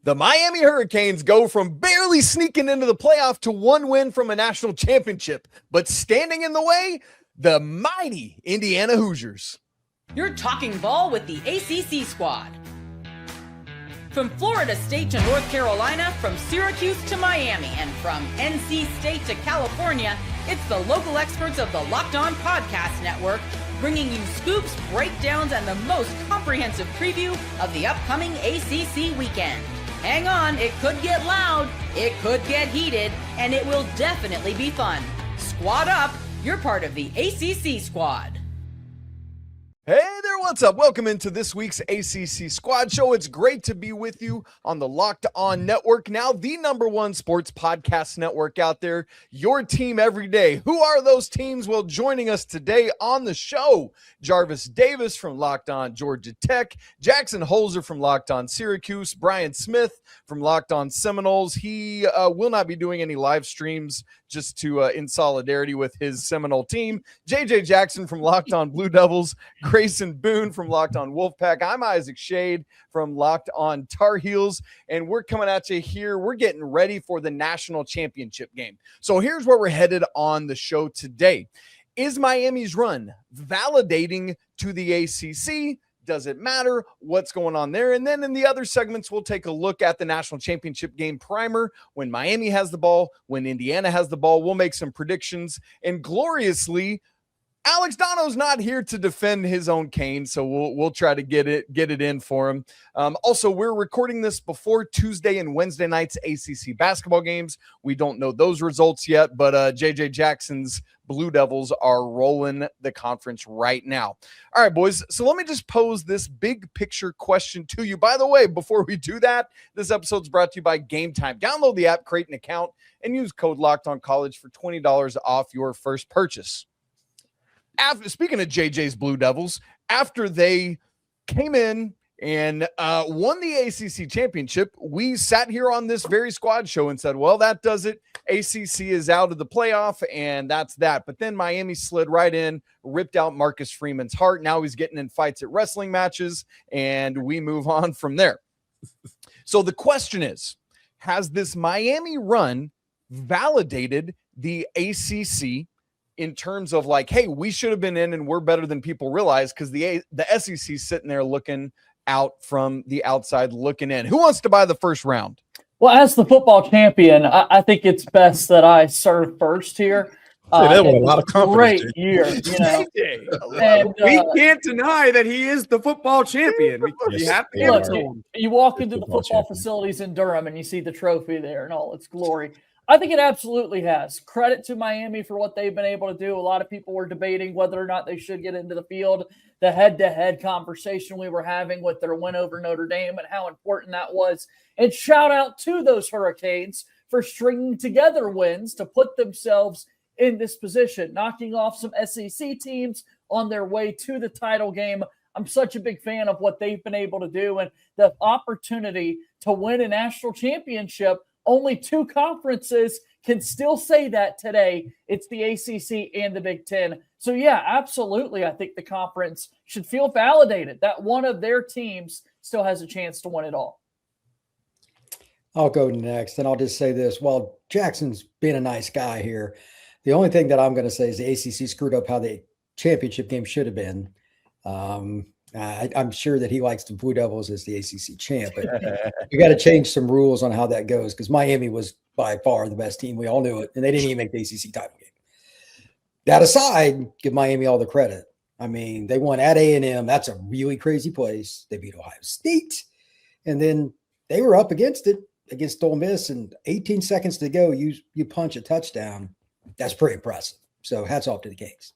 The Miami Hurricanes go from barely sneaking into the playoff to one win from a national championship, but standing in the way, the mighty Indiana Hoosiers. You're talking ball with the ACC Squad. From Florida State to North Carolina, from Syracuse to Miami, and from NC State to California, it's the local experts of the Locked On Podcast Network bringing you scoops, breakdowns, and the most comprehensive preview of the upcoming ACC weekend. Hang on, it could get loud, it could get heated, and it will definitely be fun. Squad up, you're part of the ACC Squad. Hey there, what's up? Welcome into this week's ACC Squad Show. It's great to be with you on the Locked On Network, now the #1 sports podcast network out there, your team every day. Who are those teams? Well, joining us today on the show, Jarvis Davis from Locked On Georgia Tech, Jackson Holzer from Locked On Syracuse, Brian Smith from Locked On Seminoles. He will not be doing any live streams just to in solidarity with his Seminole team. JJ Jackson from Locked On Blue Devils, Grayson Boone from Locked On Wolfpack. I'm Isaac Shade from Locked On Tar Heels, and we're coming at you here. We're getting ready for the national championship game. So here's where we're headed on the show today. Is Miami's run validating to the ACC? Does it matter what's going on there? And then in the other segments, we'll take a look at the national championship game primer. When Miami has the ball, when Indiana has the ball, we'll make some predictions. And gloriously, Alex Dono's not here to defend his own cane, so we'll try to get it in for him. Also, we're recording this before Tuesday and Wednesday night's ACC basketball games. We don't know those results yet, but JJ Jackson's Blue Devils are rolling the conference right now. All right, boys, so let me just pose this big picture question to you. By the way, before we do that, this episode's brought to you by Game Time. Download the app, create an account, and use code LOCKEDONCollege for $20 off your first purchase. Speaking of JJ's Blue Devils, after they came in and won the ACC championship, we sat here on this very squad show and said, well, that does it. ACC is out of the playoff, and that's that. But then Miami slid right in, ripped out Marcus Freeman's heart. Now he's getting in fights at wrestling matches, and we move on from there. So the question is, has this Miami run validated the ACC in terms of like, hey, we should have been in and we're better than people realize, because the SEC sitting there looking out from the outside looking in? Who wants to buy the first round? Well, as the football champion, I think it's best that I serve first here. That was a lot of confidence. Great year, you know. And, we can't deny that he is the football champion. You have to give it to him. You walk into the football facilities in Durham and you see the trophy there in all its glory. I think it absolutely has. Credit to Miami for what they've been able to do. A lot of people were debating whether or not they should get into the field. The head-to-head conversation we were having with their win over Notre Dame and how important that was. And shout out to those Hurricanes for stringing together wins to put themselves in this position, knocking off some SEC teams on their way to the title game. I'm such a big fan of what they've been able to do, and the opportunity to win a national championship. Only two conferences can still say that today. It's the ACC and the Big Ten. So, yeah, absolutely. I think the conference should feel validated that one of their teams still has a chance to win it all. I'll go next, and I'll just say this. While Jackson's being a nice guy here, the only thing that I'm going to say is the ACC screwed up how the championship game should have been. I'm sure that he likes the Blue Devils as the ACC champ, but you got to change some rules on how that goes, because Miami was by far the best team. We all knew it, and they didn't even make the ACC title game. That aside, give Miami all the credit. I mean, they won at A&M. That's a really crazy place. They beat Ohio State, and then they were up against it, against Ole Miss, and 18 seconds to go, you punch a touchdown. That's pretty impressive. So hats off to the Kings.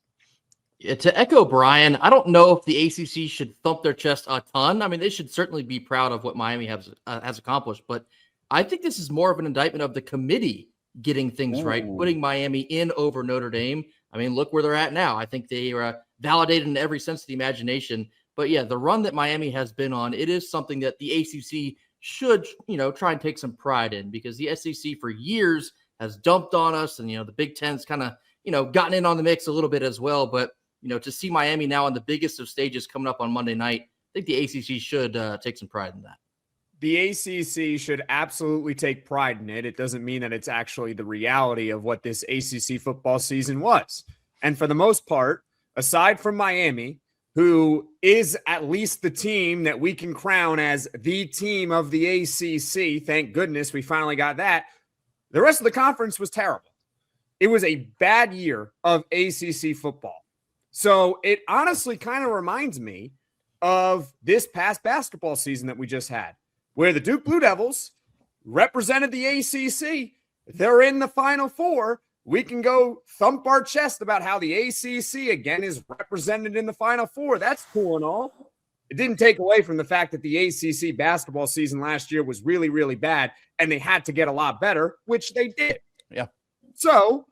Yeah, to echo Brian, I don't know if the ACC should thump their chest a ton. I mean, they should certainly be proud of what Miami has accomplished, but I think this is more of an indictment of the committee getting things right, putting Miami in over Notre Dame. I mean, look where they're at now. I think they are validated in every sense of the imagination. But yeah, the run that Miami has been on, it is something that the ACC should, try and take some pride in, because the SEC for years has dumped on us, and, the Big Ten's kind of, gotten in on the mix a little bit as well. But, to see Miami now on the biggest of stages coming up on Monday night, I think the ACC should take some pride in that. the ACC should absolutely take pride in it. It doesn't mean that it's actually the reality of what this ACC football season was. And for the most part, aside from Miami, who is at least the team that we can crown as the team of the ACC, thank goodness we finally got that, the rest of the conference was terrible. It was a bad year of ACC football. So it honestly kind of reminds me of this past basketball season that we just had, where the Duke Blue Devils represented the ACC. They're in the Final Four. We can go thump our chest about how the ACC, again, is represented in the Final Four. That's cool and all. It didn't take away from the fact that the ACC basketball season last year was really, really bad, and they had to get a lot better, which they did. Yeah. So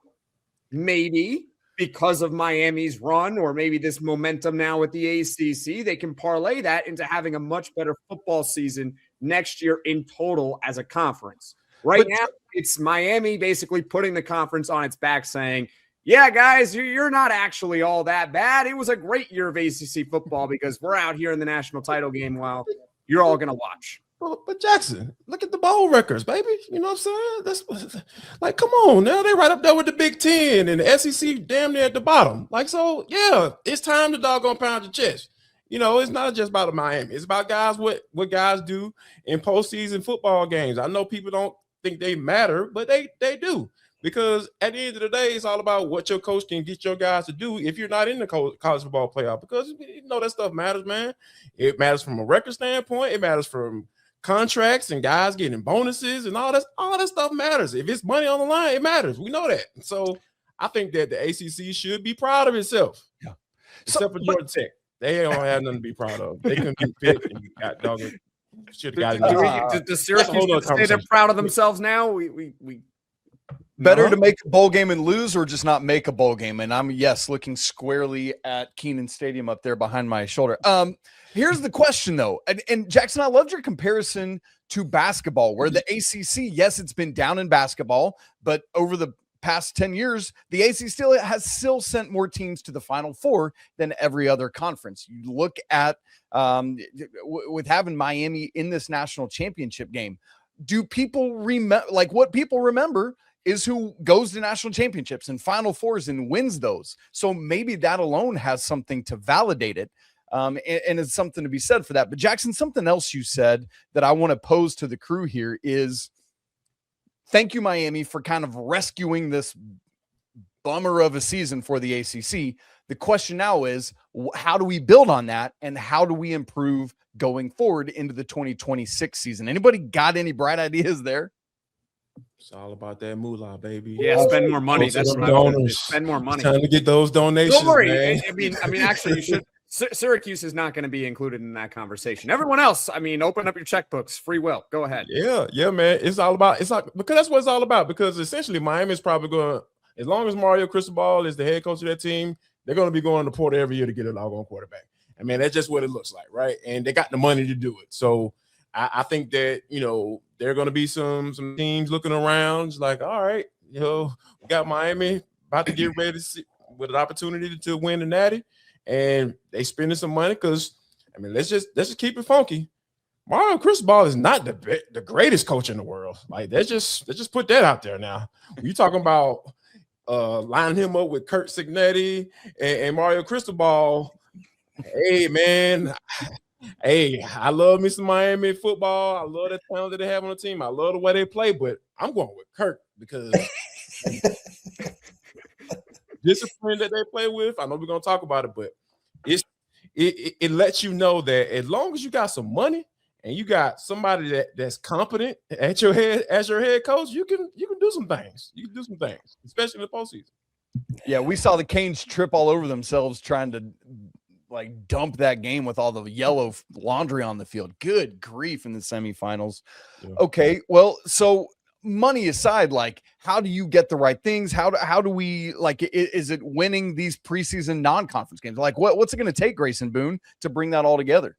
maybe because of Miami's run, or maybe this momentum now with the ACC, they can parlay that into having a much better football season next year in total as a conference. Right now, it's Miami basically putting the conference on its back saying, yeah, guys, you're not actually all that bad. It was a great year of ACC football because we're out here in the national title game while you're all going to watch. But Jackson, look at the bowl records, baby. You know what I'm saying? That's like, come on now. They're right up there with the Big Ten and the SEC damn near at the bottom. Like, so, yeah, it's time to doggone pound your chest. You know, it's not just about Miami. It's about guys, what guys do in postseason football games. I know people don't think they matter, but they do. Because at the end of the day, it's all about what your coach can get your guys to do if you're not in the college football playoff. Because, you know, that stuff matters, man. It matters from a record standpoint. It matters from contracts and guys getting bonuses and all that stuff matters. If it's money on the line, it matters. We know that. So I think that the ACC should be proud of itself. Yeah. Except for Georgia Tech. They don't have nothing to be proud of. They couldn't be picked and got dog. Should have got it. Does Syracuse say they're proud of themselves now? We Better to make a bowl game and lose, or just not make a bowl game? And I'm, yes, looking squarely at Kenan Stadium up there behind my shoulder. Here's the question, though. And Jackson, I loved your comparison to basketball, where the ACC, yes, it's been down in basketball, but over the past 10 years, the ACC has sent more teams to the Final Four than every other conference. You look at with having Miami in this national championship game, do people remember, like, what people remember is who goes to national championships and Final Fours and wins those. So maybe that alone has something to validate it. And it's something to be said for that. But Jackson, something else you said that I want to pose to the crew here is, thank you, Miami, for kind of rescuing this bummer of a season for the ACC. The question now is, how do we build on that, and how do we improve going forward into the 2026 season? Anybody got any bright ideas there? It's all about that moolah, baby. Yeah, spend more money. That's what donors. Spend more money. It's time to get those donations. Don't worry. Man. I mean, actually, you should. Syracuse is not going to be included in that conversation. Everyone else, I mean, open up your checkbooks. Free will. Go ahead. Yeah, man. It's all about. It's like, because that's what it's all about. Because essentially, Miami is probably going to, as long as Mario Cristobal is the head coach of that team, they're going to be going to Porter every year to get a doggone quarterback. I mean, that's just what it looks like, right? And they got the money to do it. So I think that, you know, there are going to be some teams looking around like, all right, you know, we got Miami about to get ready to see, with an opportunity to win the Natty, and they spending some money because, I mean, let's just keep it funky. Mario Cristobal is not the greatest coach in the world. Like, let's just put that out there now. You talking about lining him up with Kurt Signetti and Mario Cristobal. Hey, man. Hey, I love me some Miami football. I love the talent that they have on the team. I love the way they play, but I'm going with Kirk because discipline that they play with. I know we're going to talk about it, but it lets you know that as long as you got some money and you got somebody that's competent at your head as your head coach, you can do some things. You can do some things, especially in the postseason. Yeah, we saw the Canes trip all over themselves trying to like dump that game with all the yellow laundry on the field. Good grief, in the semifinals. Yeah. Okay, well, so money aside, like, how do you get the right things? How do we, like, is it winning these preseason non-conference games? Like, what's it going to take, Grayson Boone, to bring that all together?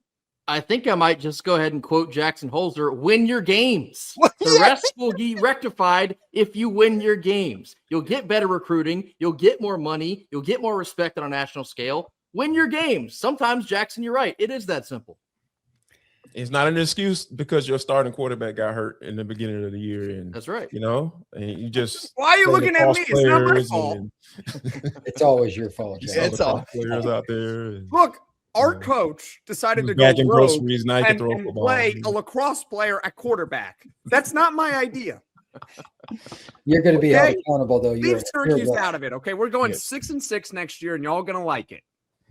I think I might just go ahead and quote Jackson Holzer: win your games. The rest will be rectified if you win your games. You'll get better recruiting. You'll get more money. You'll get more respect on a national scale. Win your games. Sometimes, Jackson, you're right. It is that simple. It's not an excuse because your starting quarterback got hurt in the beginning of the year, and That's right. and you just Why are you looking at me? It's not my fault. It's always your fault, Jack. It's all players out there. Look, our Yeah. coach decided to Back go in rogue groceries, now he can and, throw a and football. play a lacrosse player at quarterback. That's not my idea. You're going to be held Okay. accountable, though. Leave Syracuse right. out of it. Okay, we're going Yeah. 6-6 next year, and y'all gonna like it.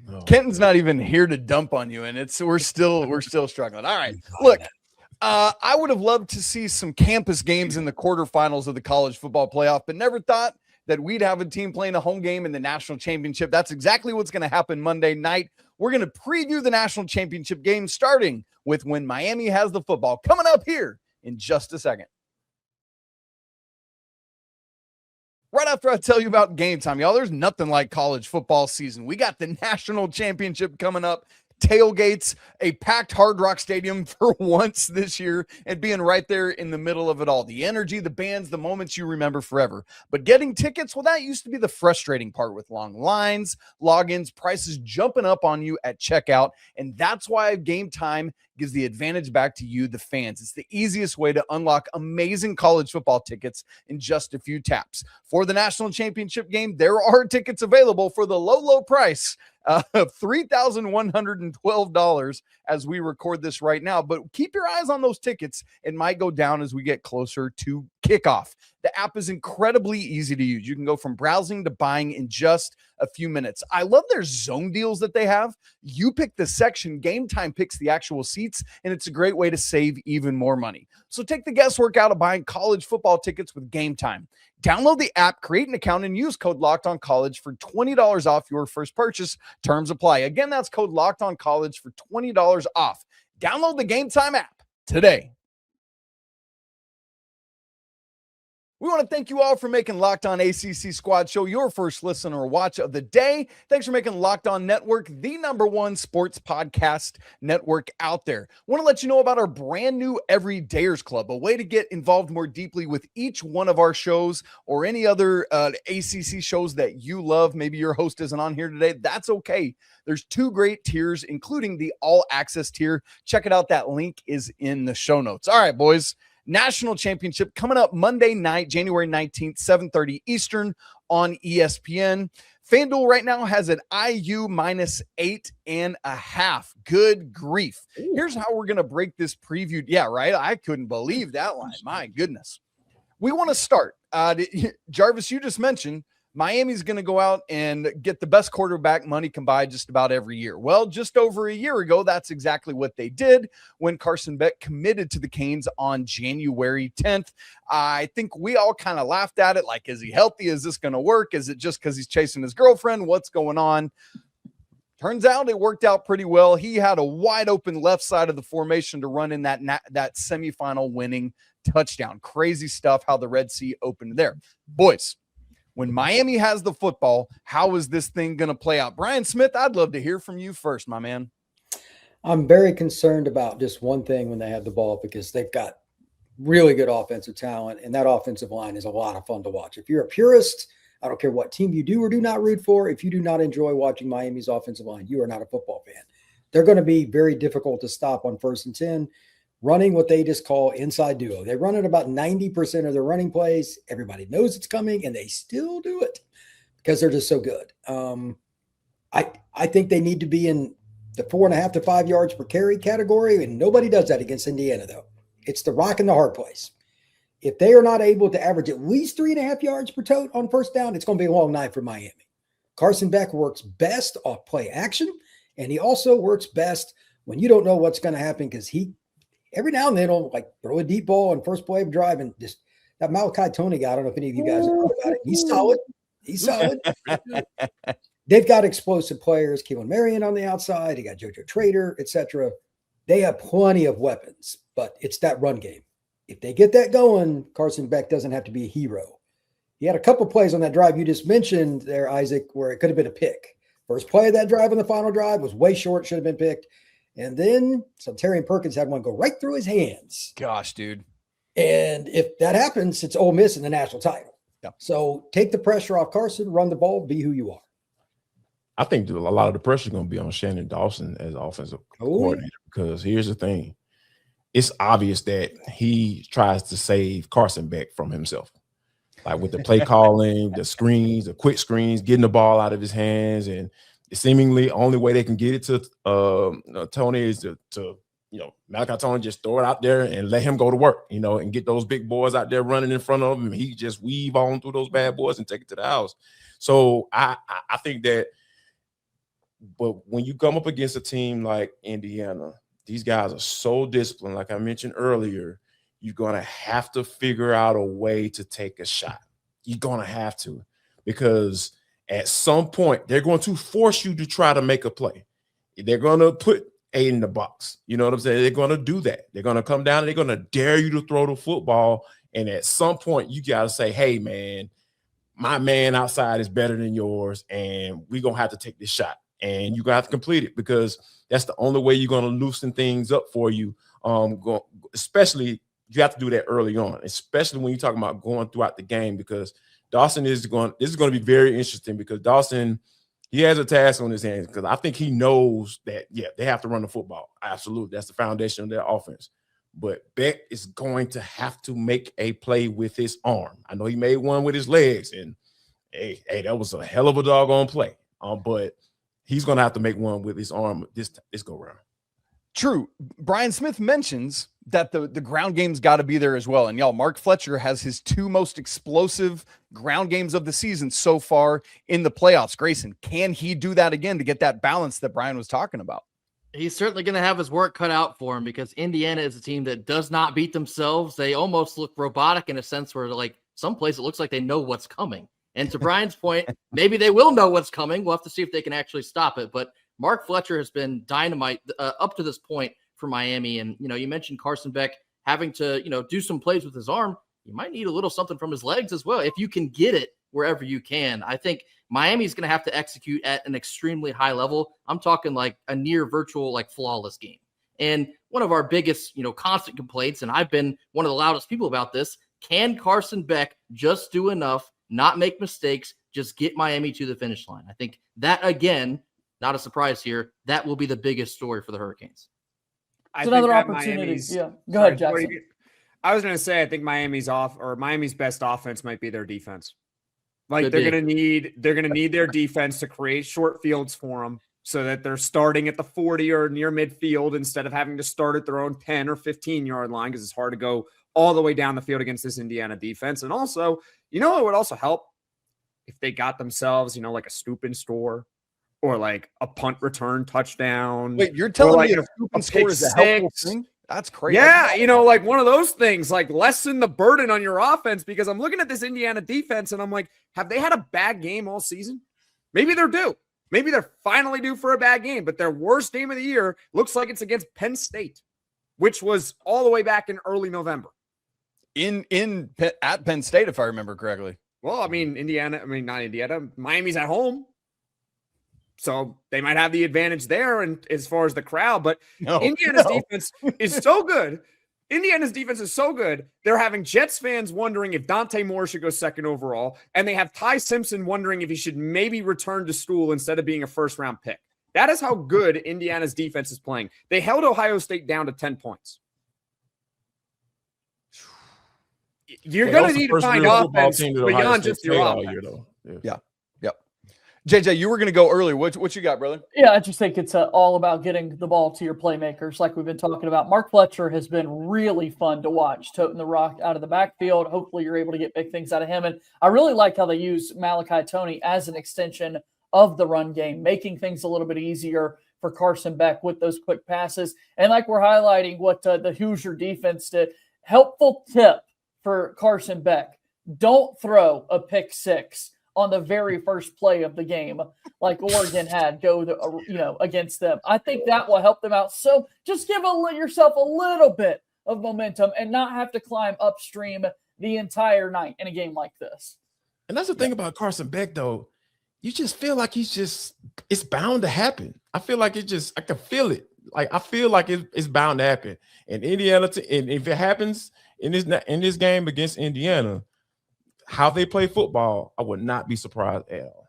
No. Kenton's not even here to dump on you, and we're still struggling. All right, look, I would have loved to see some campus games in the quarterfinals of the college football playoff, but never thought that we'd have a team playing a home game in the national championship. That's exactly what's going to happen Monday night. We're going to preview the national championship game, starting with when Miami has the football, coming up here in just a second. Right after I tell you about game time, y'all, there's nothing like college football season. We got the national championship coming up, tailgates, a packed Hard Rock Stadium for once this year, and being right there in the middle of it all. The energy, the bands, the moments you remember forever. But getting tickets, well, that used to be the frustrating part with long lines, logins, prices jumping up on you at checkout. And that's why Game Time gives the advantage back to you, the fans. It's the easiest way to unlock amazing college football tickets in just a few taps. For the national championship game, there are tickets available for the low price of $3,112 as we record this right now. But keep your eyes on those tickets. It might go down as we get closer to kickoff. The app is incredibly easy to use. You can go from browsing to buying in just a few minutes. I love their zone deals that they have. You pick the section, Game Time picks the actual seats, and it's a great way to save even more money. So take the guesswork out of buying college football tickets with Game Time. Download the app, create an account, and use code LOCKEDONCollege for $20 off your first purchase. Terms apply. Again, that's code LOCKEDONCollege for $20 off. Download the Game Time app today. We want to thank you all for making Locked On ACC Squad Show your first listen or watch of the day. Thanks for making Locked On Network the #1 sports podcast network out there. Want to let you know about our brand new Everydayers Club, a way to get involved more deeply with each one of our shows or any other ACC shows that you love. Maybe your host isn't on here today. That's okay. There's 2 great tiers, including the all access tier. Check it out. That link is in the show notes. All right, boys. National championship coming up Monday night, January 19th, 7:30 Eastern on ESPN. FanDuel right now has an IU -8.5. Good grief. Here's how we're going to break this preview. Yeah, right. I couldn't believe that line. My goodness. We want to start. Jarvis, you just mentioned Miami's going to go out and get the best quarterback money can buy just about every year. Well, just over a year ago, that's exactly what they did when Carson Beck committed to the Canes on January 10th. I think we all kind of laughed at it. Like, is he healthy? Is this going to work? Is it just because he's chasing his girlfriend? What's going on? Turns out it worked out pretty well. He had a wide open left side of the formation to run in that semifinal winning touchdown. Crazy stuff how the Red Sea opened there. Boys, when Miami has the football, how is this thing going to play out? Brian Smith, I'd love to hear from you first, my man. I'm very concerned about just one thing when they have the ball, because they've got really good offensive talent, and that offensive line is a lot of fun to watch. If you're a purist, I don't care what team you do or do not root for, if you do not enjoy watching Miami's offensive line, you are not a football fan. They're going to be very difficult to stop on 1st and 10. Running what they just call inside duo. They run it about 90% of their running plays. Everybody knows it's coming, and they still do it because they're just so good. I think they need to be in the 4.5 to 5 yards per carry category, and nobody does that against Indiana, though. It's the rock and the hard place. If they are not able to average at least 3.5 yards per tote on 1st down, it's going to be a long night for Miami. Carson Beck works best off play action, and he also works best when you don't know what's going to happen, because he every now and then he'll like throw a deep ball on first play of drive, and just that Malachi Toney guy. I don't know if any of you guys have heard about it. He's solid. He's solid. They've got explosive players. Keelan Marion on the outside. You got JoJo Trader, etc. They have plenty of weapons, but it's that run game. If they get that going, Carson Beck doesn't have to be a hero. He had a couple plays on that drive you just mentioned there, Isaac, where it could have been a pick. First play of that drive on the final drive was way short, should have been picked. And then Terrion Perkins had one go right through his hands. Gosh, dude. And if that happens, it's Ole Miss in the national title. Yeah. So take the pressure off Carson, run the ball, be who you are. I think a lot of the pressure is going to be on Shannon Dawson as offensive coordinator, because here's the thing. it's obvious that he tries to save Carson Beck from himself. Like with the play calling, the screens, the quick screens, getting the ball out of his hands, and seemingly only way they can get it to Toney is to Malachi Toney just throw it out there and let him go to work, and get those big boys out there running in front of him. He just weave on through those bad boys and take it to the house. So I think that, but when you come up against a team like Indiana, these guys are so disciplined. Like I mentioned earlier, you're going to have to figure out a way to take a shot. You're going to have to, because at some point they're going to force you to try to make a play. They're going to put A in the box. You know what I'm saying? They're going to do that. They're going to come down and they're going to dare you to throw the football. And at some point you got to say, hey, man, my man outside is better than yours, and we're going to have to take this shot. And you're going to have to complete it, because that's the only way you're going to loosen things up for you. Especially, you have to do that early on, especially when you're talking about going throughout the game, because Dawson this is going to be very interesting, because Dawson, he has a task on his hands, because I think he knows that, they have to run the football. Absolutely. That's the foundation of their offense. But Beck is going to have to make a play with his arm. I know he made one with his legs, and hey, that was a hell of a doggone play. But he's going to have to make one with his arm this go round. True. Brian Smith mentions that the ground game's got to be there as well. And y'all, Mark Fletcher has his 2 most explosive ground games of the season so far in the playoffs. Grayson, can he do that again to get that balance that Brian was talking about? He's certainly going to have his work cut out for him, because Indiana is a team that does not beat themselves. They almost look robotic in a sense where, like, some place it looks like they know what's coming. And to Brian's point, maybe they will know what's coming. We'll have to see if they can actually stop it. But Mark Fletcher has been dynamite up to this point for Miami. And, you mentioned Carson Beck having to, do some plays with his arm. You might need a little something from his legs as well, if you can get it wherever you can. I think Miami's going to have to execute at an extremely high level. I'm talking like a near virtual, like flawless game. And one of our biggest, constant complaints, and I've been one of the loudest people about this, can Carson Beck just do enough, not make mistakes, just get Miami to the finish line? I think that, again, not a surprise here, that will be the biggest story for the Hurricanes. It's another opportunity. Yeah. Go ahead, Jackson. I was going to say, I think Miami's best offense might be their defense. Like, they're going to need their defense to create short fields for them, so that they're starting at the 40 or near midfield instead of having to start at their own 10 or 15-yard line, because it's hard to go all the way down the field against this Indiana defense. And also, it would also help if they got themselves, like a scoop and store, or like a punt return touchdown. Wait, you're telling me a scoop and score is a helpful thing? That's crazy. Yeah, like one of those things, like lessen the burden on your offense, because I'm looking at this Indiana defense and I'm like, have they had a bad game all season? Maybe they're due. Maybe they're finally due for a bad game, but their worst game of the year looks like it's against Penn State, which was all the way back in early November. At Penn State, if I remember correctly. Well, not Indiana. Miami's at home, so they might have the advantage there, and as far as the crowd. But Indiana's defense is so good. Indiana's defense is so good. They're having Jets fans wondering if Dante Moore should go second overall, and they have Ty Simpson wondering if he should maybe return to school instead of being a first-round pick. That is how good Indiana's defense is playing. They held Ohio State down to 10 points. You're going to need to find offense beyond just your offense. Yeah. JJ, you were going to go earlier. What you got, brother? Yeah, I just think it's all about getting the ball to your playmakers, like we've been talking about. Mark Fletcher has been really fun to watch, toting the rock out of the backfield. Hopefully you're able to get big things out of him. And I really like how they use Malachi Toney as an extension of the run game, making things a little bit easier for Carson Beck with those quick passes. And like we're highlighting what the Hoosier defense did, helpful tip for Carson Beck: don't throw a pick six on the very first play of the game, like Oregon had against them. I think that will help them out. So just give yourself a little bit of momentum and not have to climb upstream the entire night in a game like this. And that's the thing about Carson Beck, though. You just feel like it's bound to happen. I feel like I can feel it. Like, I feel like it's bound to happen. And Indiana, and if it happens in this game against Indiana, how they play football, I would not be surprised at all.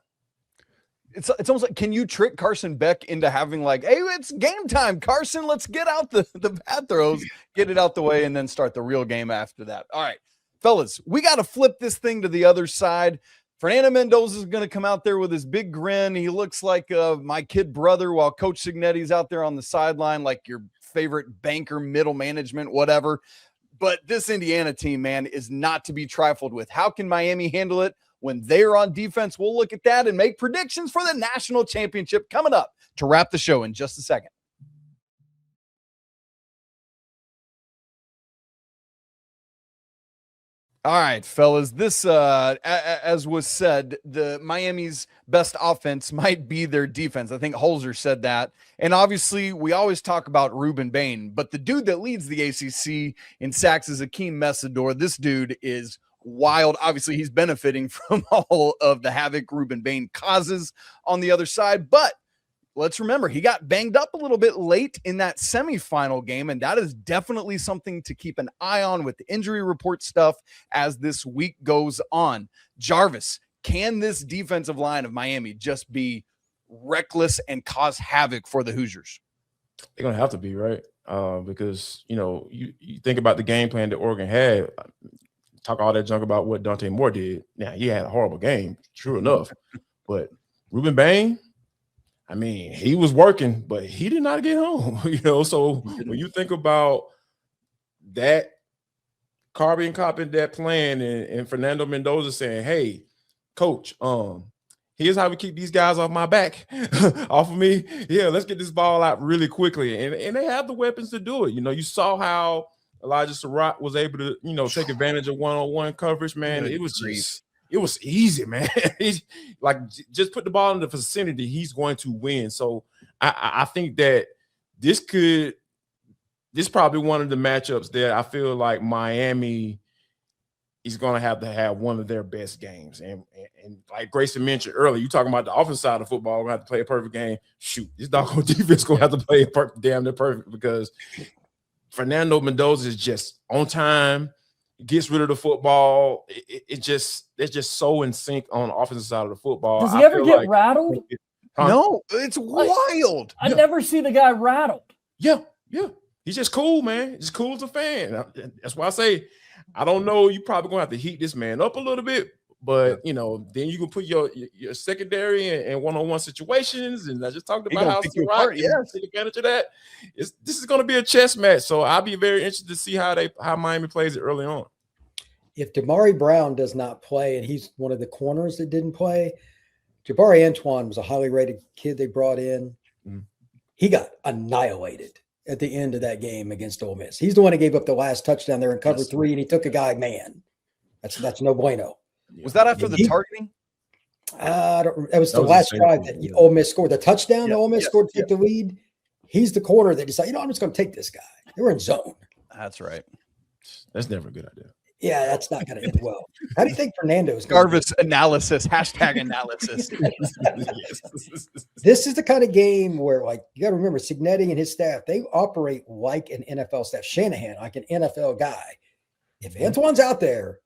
It's almost like, can you trick Carson Beck into having like, hey, it's game time, Carson, let's get out the bad throws, get it out the way, and then start the real game after that. All right, fellas, we got to flip this thing to the other side. Fernando Mendoza is going to come out there with his big grin. He looks like my kid brother, while Coach Signetti's out there on the sideline, like your favorite banker, middle management, whatever. But this Indiana team, man, is not to be trifled with. How can Miami handle it when they're on defense? We'll look at that and make predictions for the national championship coming up to wrap the show in just a second. All right, fellas, this, as was said, the Miami's best offense might be their defense. I think Holzer said that. And obviously, we always talk about Ruben Bain, but the dude that leads the ACC in sacks is Akheem Mesidor. This dude is wild. Obviously, he's benefiting from all of the havoc Ruben Bain causes on the other side, but let's remember, he got banged up a little bit late in that semifinal game, and that is definitely something to keep an eye on with the injury report stuff as this week goes on. Jarvis, can this defensive line of Miami just be reckless and cause havoc for the Hoosiers? They're going to have to be, right? Because, you think about the game plan that Oregon had, talk all that junk about what Dante Moore did. Now, he had a horrible game, true enough. But Ruben Bain, I mean, he was working, but he did not get home, So when you think about that, carbon copying that plan, and Fernando Mendoza saying, hey, coach, here's how we keep these guys off my back, off of me. Yeah, let's get this ball out really quickly. And they have the weapons to do it. You saw how Elijah Surratt was able to, take advantage of one-on-one coverage, man. It was easy, man. He's like, just put the ball in the vicinity, he's going to win. So I think that this probably one of the matchups that I feel like Miami is going to have one of their best games. And like Grayson mentioned earlier, you talking about the offensive side of football, we're going to have to play a perfect game. Shoot, this doggone defense going to have to play damn near perfect, because Fernando Mendoza is just on time, gets rid of the football. They're just so in sync on the offensive side of the football. Does he ever get rattled? No, it's wild. I never see the guy rattled. Yeah. He's just cool, man. He's cool as a fan. That's why I say, I don't know. You probably gonna have to heat this man up a little bit, but then you can put your secondary and one-on-one situations. And I just talked about how Surratt take advantage of that. This is going to be a chess match, so I'll be very interested to see how Miami plays it early on. If Damari Brown does not play, and he's one of the corners that didn't play, Jabari Antoine was a highly rated kid they brought in. Mm-hmm. He got annihilated at the end of that game against Ole Miss. He's the one that gave up the last touchdown there in cover 3, and he took a guy man. That's no bueno. Was that after the targeting? It was the last drive that Ole Miss scored. The touchdown Ole Miss scored to take the lead. He's the corner that decided, I'm just going to take this guy. They were in zone. That's right. That's never a good idea. Yeah, that's not going to end well. How do you think Fernando's going Jarvis analysis, #analysis. This is the kind of game where, you got to remember, Signetti and his staff, they operate like an NFL staff. Shanahan, like an NFL guy. If Antoine's out there,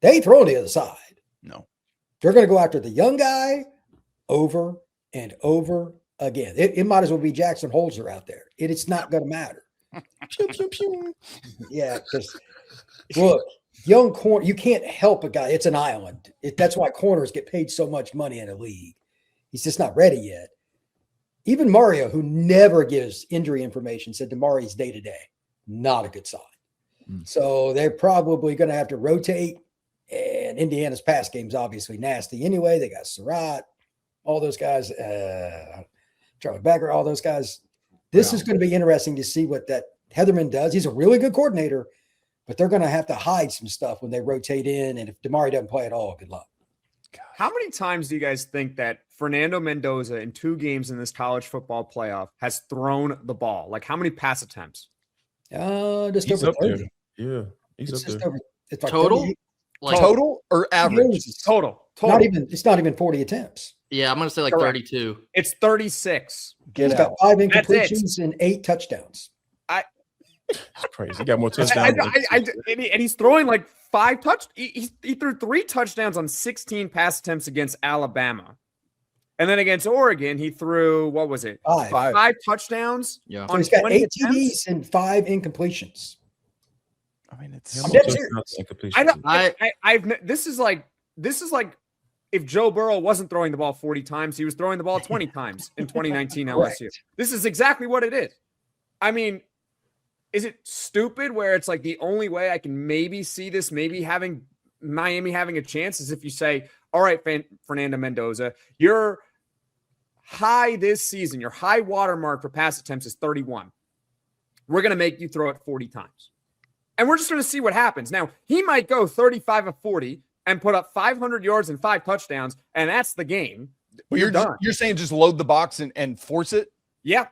they ain't throwing to the other side. No. They're going to go after the young guy over and over again. It might as well be Jackson Holzer out there. It's not going to matter. Pew, pew, pew. Yeah, because look, young corner, you can't help a guy. It's an island. That's why corners get paid so much money in a league. He's just not ready yet. Even Mario, who never gives injury information, said Damari's day-to-day. Not a good sign. So they're probably going to have to rotate. And Indiana's pass game's obviously nasty anyway. They got Surratt, all those guys, Charlie Becker, all those guys. This is going to be interesting to see what that Heatherman does. He's a really good coordinator, but they're going to have to hide some stuff when they rotate in. And if Damari doesn't play at all, good luck. How many times do you guys think that Fernando Mendoza in 2 games in this college football playoff has thrown the ball? Like, how many pass attempts? Just He's over 30. There. Yeah, he's up there. It's like Total? 38. Like, total or average? Total. It's not even 40 attempps. Yeah, I'm going to say like Correct. 32. It's 36. He's got 5 incompletions and 8 touchdowns. That's crazy. He got more touchdowns. And he's throwing like 5 touchdowns. He threw 3 touchdowns on 16 pass attempts against Alabama. And then against Oregon, he threw, what was it? Five touchdowns. Yeah. So he's got 8 attempts? TDs and 5 incompletions. I mean, it's I'm dead serious. This is like if Joe Burrow wasn't throwing the ball 40 times, he was throwing the ball 20 times in 2019 LSU. This is exactly what it is. I mean, is it stupid where it's like the only way I can maybe see this, maybe having Miami having a chance is if you say, all right, Fernando Mendoza, your high this season, your high watermark for pass attempts is 31. We're going to make you throw it 40 times. And we're just going to see what happens. Now, he might go 35 of 40 and put up 500 yards and 5 touchdowns, and that's the game. But you're saying just load the box and force it? Yeah.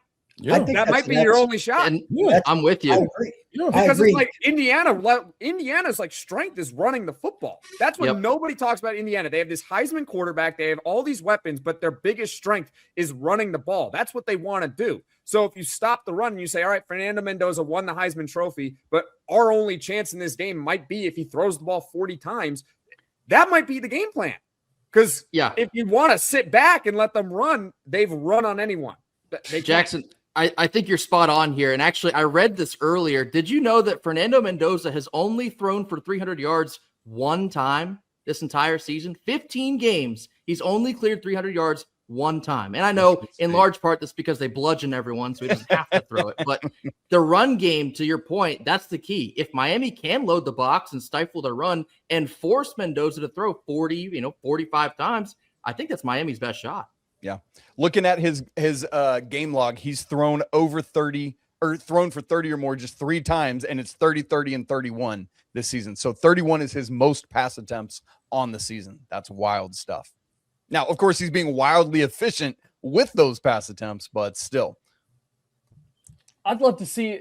I think that might be your only shot. And I'm with you. I agree. Because it's like Indiana's like strength is running the football. That's what nobody talks about Indiana. They have this Heisman quarterback. They have all these weapons, but their biggest strength is running the ball. That's what they want to do. So if you stop the run and you say, all right, Fernando Mendoza won the Heisman Trophy, but our only chance in this game might be if he throws the ball 40 times, that might be the game plan. Because if you want to sit back and let them run, they've run on anyone. Jackson, I think you're spot on here. And actually, I read this earlier. Did you know that Fernando Mendoza has only thrown for 300 yards one time this entire season? 15 games. He's only cleared 300 yards one time. And I know in large part that's because they bludgeon everyone, so he doesn't have to throw it. But the run game, to your point, that's the key. If Miami can load the box and stifle the run and force Mendoza to throw 40, 45 times, I think that's Miami's best shot. Yeah. Looking at his game log, he's thrown over 30 or thrown for 30 or more just 3 times, and it's 30, 30, and 31 this season. So 31 is his most pass attempts on the season. That's wild stuff. Now, of course, he's being wildly efficient with those pass attempts, but still. I'd love to see,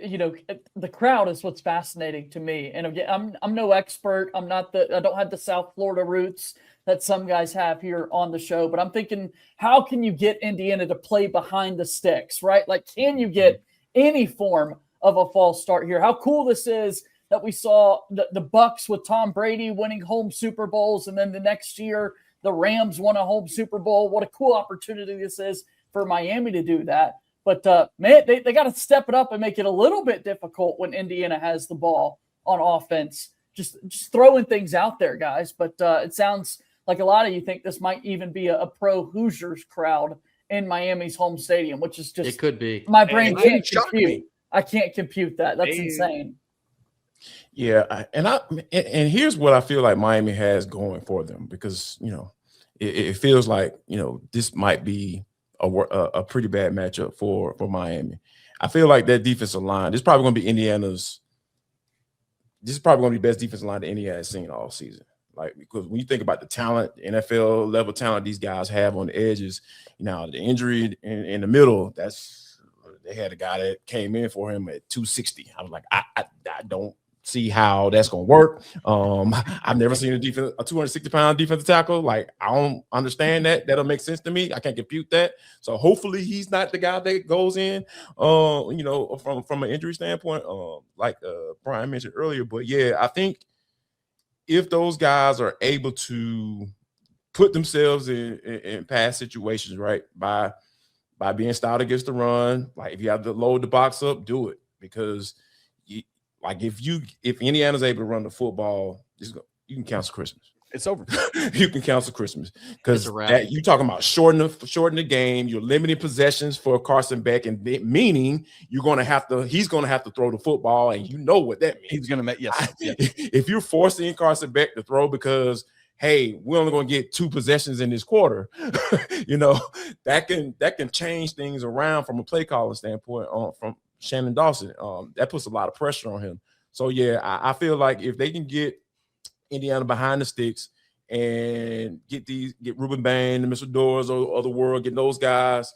the crowd is what's fascinating to me. And again, I'm no expert. I don't have the South Florida roots that some guys have here on the show, but I'm thinking, how can you get Indiana to play behind the sticks, right? Like, can you get any form of a false start here? How cool this is that we saw the Bucks with Tom Brady winning home Super Bowls, and then the next year the Rams won a home Super Bowl. What a cool opportunity this is for Miami to do that. But, man, they got to step it up and make it a little bit difficult when Indiana has the ball on offense. Just throwing things out there, guys. But it sounds like a lot of you think this might even be a pro Hoosiers crowd in Miami's home stadium, which is just – it could be. My brain can't compute. I can't compute that. That's insane. Yeah, and here's what I feel like Miami has going for them, because it feels like this might be a pretty bad matchup for Miami. I feel like that defensive line, this is probably going to be Indiana's. This is probably going to be the best defensive line that Indiana has seen all season. Like, because when you think about the talent, the NFL level talent these guys have on the edges, the injury in the middle, they had a guy that came in for him at 260. I was like, I don't see how that's going to work. I've never seen a 260-pound defensive tackle. Like, I don't understand that. That'll make sense to me. I can't compute that. So hopefully he's not the guy that goes in, from an injury standpoint, like Brian mentioned earlier. But yeah, I think if those guys are able to put themselves in pass situations, right, by being stout against the run, like if you have to load the box up, do it, because if Indiana's able to run the football, you can cancel Christmas. It's over. You can cancel Christmas, because you're talking about shorten the game. You're limiting possessions for Carson Beck, and meaning he's going to have to throw the football, and you know what that means. He's going to make yes. If you're forcing Carson Beck to throw because, hey, we're only going to get 2 possessions in this quarter, that can change things around from a play calling standpoint from Shannon Dawson. That puts a lot of pressure on him. So yeah, I feel like if they can get Indiana behind the sticks and get Ruben Bain, the Mesidors of the world, get those guys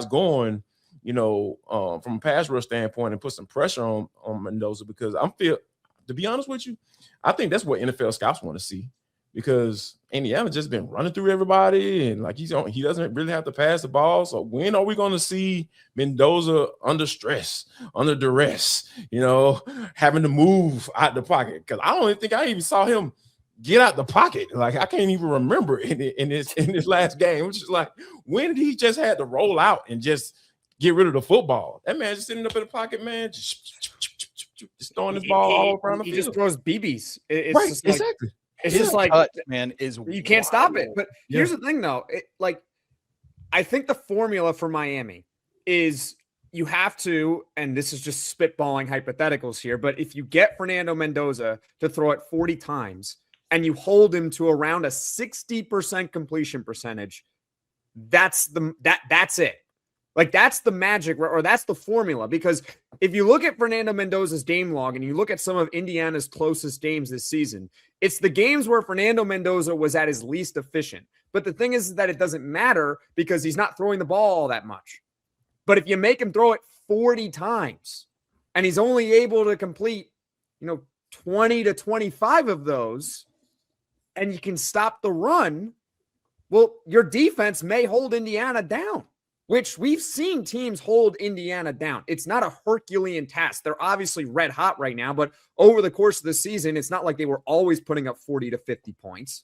going, from a pass rush standpoint, and put some pressure on Mendoza, because to be honest with you, I think that's what NFL scouts want to see, because Indiana just been running through everybody, and like he doesn't really have to pass the ball. So when are we going to see Mendoza under stress, under duress, having to move out the pocket? Because I don't even think I even saw him get out the pocket. Like, I can't even remember in this last game. Which is like, when did he just had to roll out and just get rid of the football? That man just sitting up in the pocket, man, just throwing his ball all around the field. He just throws BBs. It's right, just like, exactly. It's just like, man, you can't stop it. But here's the thing, though. I think the formula for Miami is you have to, and this is just spitballing hypotheticals here, but if you get Fernando Mendoza to throw it 40 times and you hold him to around a 60% completion percentage, that's it. Like, that's the magic, or that's the formula. Because if you look at Fernando Mendoza's game log and you look at some of Indiana's closest games this season, it's the games where Fernando Mendoza was at his least efficient. But the thing is that it doesn't matter because he's not throwing the ball all that much. But if you make him throw it 40 times and he's only able to complete, 20 to 25 of those, and you can stop the run, well, your defense may hold Indiana down, which we've seen teams hold Indiana down. It's not a Herculean task. They're obviously red hot right now, but over the course of the season, it's not like they were always putting up 40 to 50 points.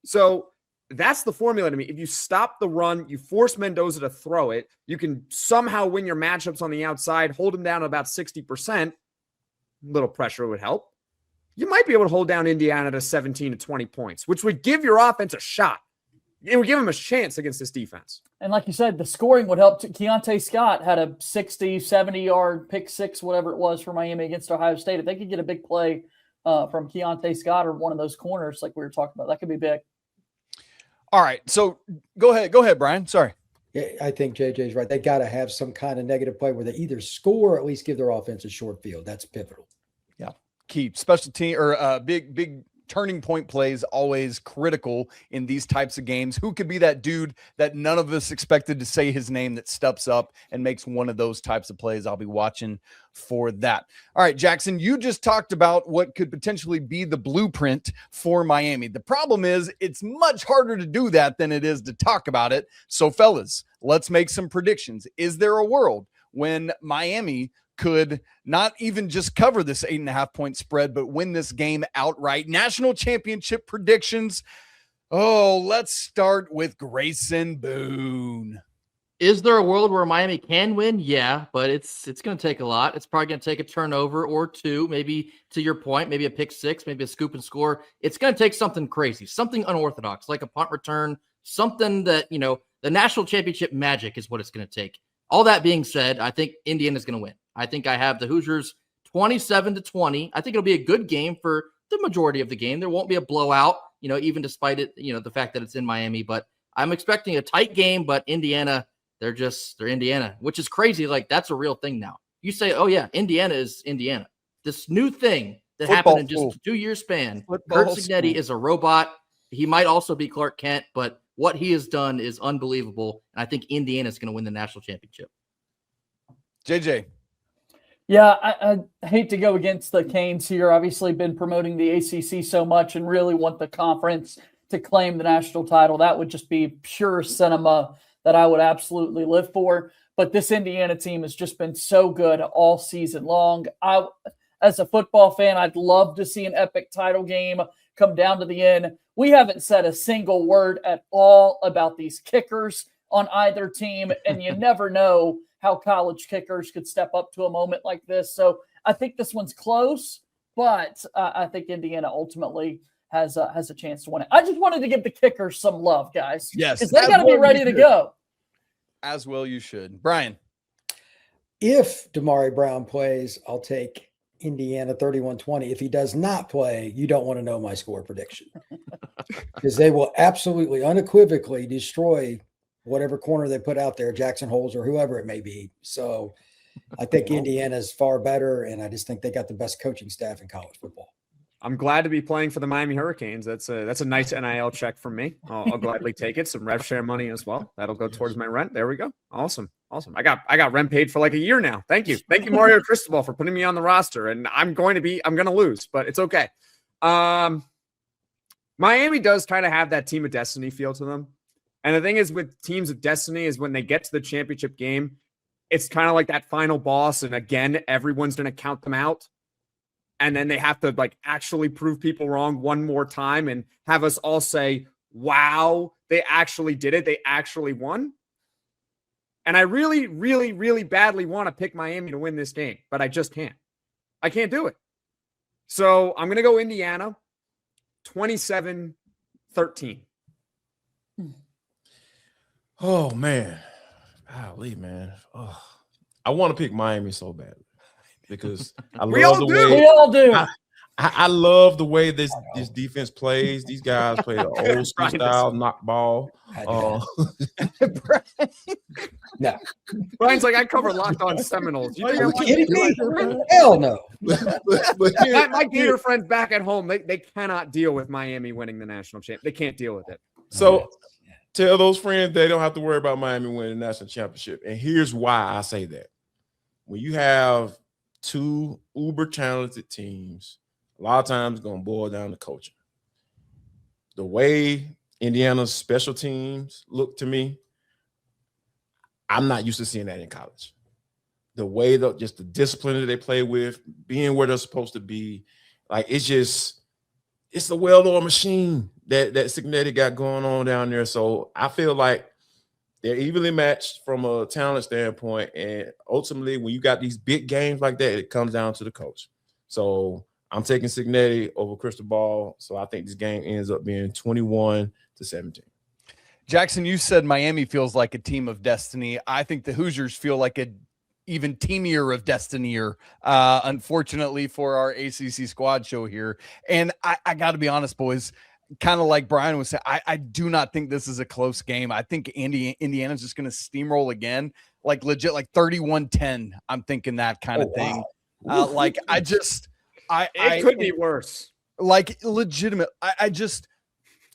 So that's the formula to me. If you stop the run, you force Mendoza to throw it, you can somehow win your matchups on the outside, hold him down to about 60%. A little pressure would help. You might be able to hold down Indiana to 17 to 20 points, which would give your offense a shot. It would give him a chance against this defense. And like you said, the scoring would help. Keontae Scott had a 60, 70-yard pick six, whatever it was, for Miami against Ohio State. If they could get a big play from Keontae Scott or one of those corners like we were talking about, that could be big. All right, so go ahead, Brian. Sorry. Yeah, I think JJ's right. They got to have some kind of negative play where they either score or at least give their offense a short field. That's pivotal. Yeah, key special team or big turning point plays always critical in these types of games. Who could be that dude that none of us expected to say his name that steps up and makes one of those types of plays? I'll be watching for that. All right, Jackson, you just talked about what could potentially be the blueprint for Miami. The problem is it's much harder to do that than it is to talk about it. So fellas, let's make some predictions. Is there a world when Miami could not even just cover this 8.5-point spread, but win this game outright? National championship predictions. Oh, let's start with Grayson Boone. Is there a world where Miami can win? Yeah, but it's going to take a lot. It's probably going to take a turnover or two, maybe, to your point, maybe a pick six, maybe a scoop and score. It's going to take something crazy, something unorthodox, like a punt return, something that, the national championship magic is what it's going to take. All that being said, I think Indiana's going to win. I think I have the Hoosiers 27-20. I think it'll be a good game for the majority of the game. There won't be a blowout, even despite it, the fact that it's in Miami. But I'm expecting a tight game, but Indiana, they're Indiana, which is crazy. Like, that's a real thing now. You say, oh, yeah, Indiana is Indiana. This new thing that happened in just a 2-year span. Kurt Cignetti is a robot. He might also be Clark Kent, but what he has done is unbelievable. And I think Indiana is going to win the national championship. JJ. Yeah, I hate to go against the Canes here. Obviously been promoting the ACC so much and really want the conference to claim the national title. That would just be pure cinema that I would absolutely live for. But this Indiana team has just been so good all season long. As a football fan, I'd love to see an epic title game come down to the end. We haven't said a single word at all about these kickers on either team, and you never know how college kickers could step up to a moment like this. So I think this one's close, but I think Indiana ultimately has a chance to win it. I just wanted to give the kickers some love, guys. Yes. Because they got to be ready to go. As well you should. Brian. If Damari Brown plays, I'll take Indiana 31-20. If he does not play, you don't want to know my score prediction. Because they will absolutely, unequivocally destroy whatever corner they put out there, Jackson Holes or whoever it may be. So I think Indiana's far better, and I just think they got the best coaching staff in college football. I'm glad to be playing for the Miami Hurricanes. That's a nice NIL check from me. I'll gladly take it. Some rev share money as well. That'll go towards my rent. There we go. Awesome. I got rent paid for like a year now. Thank you, Mario Cristobal, for putting me on the roster. And I'm going to lose, but it's okay. Miami does kind of have that team of destiny feel to them. And the thing is with teams of destiny is when they get to the championship game, it's kind of like that final boss. And again, everyone's going to count them out. and then they have to like actually prove people wrong one more time and have us all say, wow, they actually did it. They actually won. And I really, really, really badly want to pick Miami to win this game, but I just can't. I can't do it. So I'm going to go Indiana 27-13. Oh man. Golly, man. Oh, I want to pick Miami so badly because I love the way We all do. I love the way this defense plays. These guys play the old school style knock ball. No. Brian's like, I cover Locked On Seminoles. You think Are I'm you kidding me? like, Hell no. my Gator friends back at home, they cannot deal with Miami winning the national championship. They can't deal with it. So tell those friends they don't have to worry about Miami winning the national championship. And here's why I say that. When you have two uber talented teams, a lot of times it's going to boil down to coaching. The way Indiana's special teams look to me, I'm not used to seeing that in college. The way just the discipline that they play with, being where they're supposed to be, like it's a well-oiled machine that Signetti got going on down there. So I feel like they're evenly matched from a talent standpoint. And ultimately, when you got these big games like that, it comes down to the coach. So I'm taking Signetti over Cristobal. So I think this game ends up being 21-17. Jackson, you said Miami feels like a team of destiny. I think the Hoosiers feel like a even teamier of destinier, unfortunately, for our ACC squad show here. And I got to be honest, boys, kind of like Brian was saying, I do not think this is a close game. I think Indiana's just going to steamroll again, like legit, like 31-10. I'm thinking that kind of thing. Wow. Like It could be worse. Like legitimate. I just.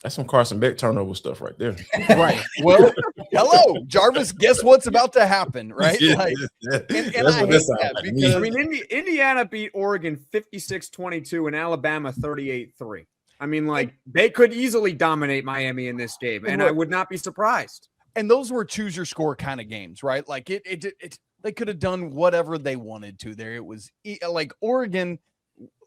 That's some Carson Beck turnover stuff right there. Right. Well, hello, Jarvis. Guess what's about to happen, right? Yeah, like, yeah. And That's I what hate this sounds that like to because me. I mean, Indiana beat Oregon 56-22 and Alabama 38-3. I mean, like they could easily dominate Miami in this game, and I would not be surprised. and those were choose your score kind of games, right? Like it they could have done whatever they wanted to there. It was like Oregon.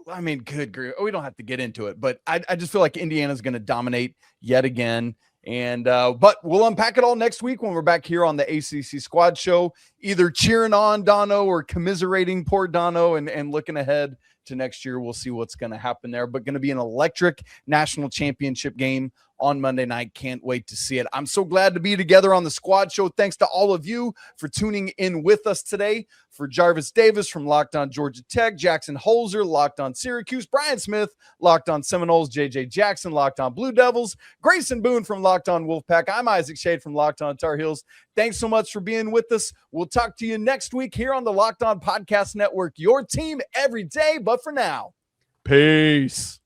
I mean, good grief. We don't have to get into it, but I just feel like Indiana's going to dominate yet again. And but we'll unpack it all next week when we're back here on the ACC Squad Show, either cheering on Dono or commiserating poor Dono and looking ahead to next year. We'll see what's going to happen there, but going to be an electric national championship game on Monday night. Can't wait to see it. I'm so glad to be together on the Squad Show. Thanks to all of you for tuning in with us today. For Jarvis Davis from Locked On Georgia Tech, Jackson Holzer, Locked On Syracuse, Brian Smith, Locked On Seminoles, JJ Jackson, Locked On Blue Devils, Grayson Boone from Locked On Wolfpack. I'm Isaac Shade from Locked On Tar Heels. Thanks so much for being with us. We'll talk to you next week here on the Locked On Podcast Network, your team every day. But for now, peace.